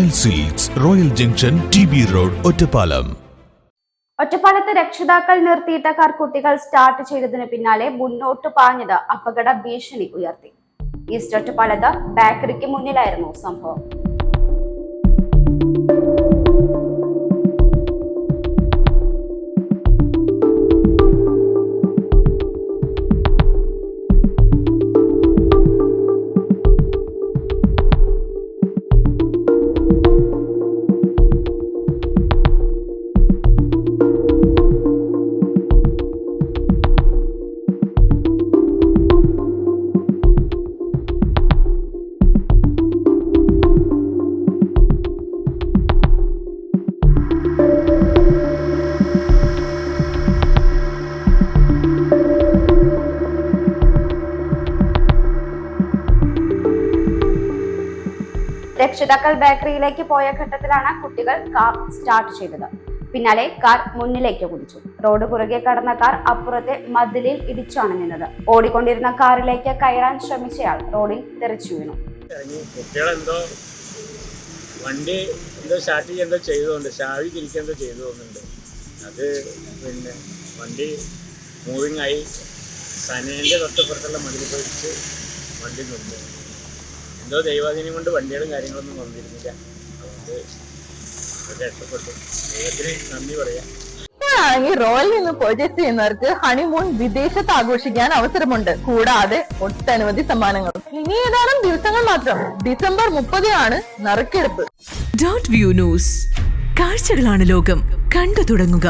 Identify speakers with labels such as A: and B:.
A: Royal silks, royal junction, TB road, Ottapalam.
B: ഒറ്റപ്പാലത്ത് രക്ഷിതാക്കൾ നിർത്തിയിട്ട കാർ കുട്ടികൾ സ്റ്റാർട്ട് ചെയ്തതിന് പിന്നാലെ മുന്നോട്ട് പാഞ്ഞത് അപകട ഭീഷണി ഉയർത്തി. ഈസ്റ്റ് ഒറ്റപ്പാലത്ത് ബേക്കറിക്ക് മുന്നിലായിരുന്നു സംഭവം. രക്ഷിതാക്കൾ ബേക്കറിയിലേക്ക് പോയ ഘട്ടത്തിലാണ് കുട്ടികൾ കാർ സ്റ്റാർട്ട് ചെയ്തത്. പിന്നാലെ കാർ മുന്നിലേക്ക് കുതിച്ചു. റോഡ് കുറുകെ കടന്ന കാർ അപ്പുറത്തെ മതിലിൽ ഇടിച്ചാണ് നിന്നത്. ഓടിക്കൊണ്ടിരുന്ന കാറിലേക്ക് കയറാൻ ശ്രമിച്ചയാൾ റോഡിൽ തെറിച്ചു വീണു.
C: കുട്ടികളെന്തോ വണ്ടി സ്റ്റാർട്ട് ചെയ്തെന്തോ ചെയ്തുകൊണ്ട് ചാവി തിരിക്കെന്തോ ചെയ്തു തോന്നുന്നുണ്ട്. അത് പിന്നെ വണ്ടി മൂവിങ് ആയി സനേൻ്റെ തൊട്ടപ്പുറത്തുള്ള മതിൽ പോയിട്ട് വണ്ടി നിന്നു. എന്തോ ദൈവാധീനം കൊണ്ട് വണ്ടികളും കാര്യങ്ങളൊന്നും വന്നിരുന്നില്ല. അതുകൊണ്ട് രക്ഷപ്പെട്ടു. ദൈവത്തിന് നന്ദി പറയാം.
D: റോയൽ നിന്ന് പർച്ചേസ് ചെയ്യുന്നവർക്ക് ഹണിമൂൺ വിദേശത്ത് ആഘോഷിക്കാൻ അവസരമുണ്ട്. കൂടാതെ ഒട്ടനവധി സമ്മാനങ്ങളും. ഇനി ഏതാനും ദിവസങ്ങൾ മാത്രം. ഡിസംബർ 30 നറുക്കെടുപ്പ്.
E: .view news. കാഴ്ചകളാണ് ലോകം. കണ്ടു തുടങ്ങുക.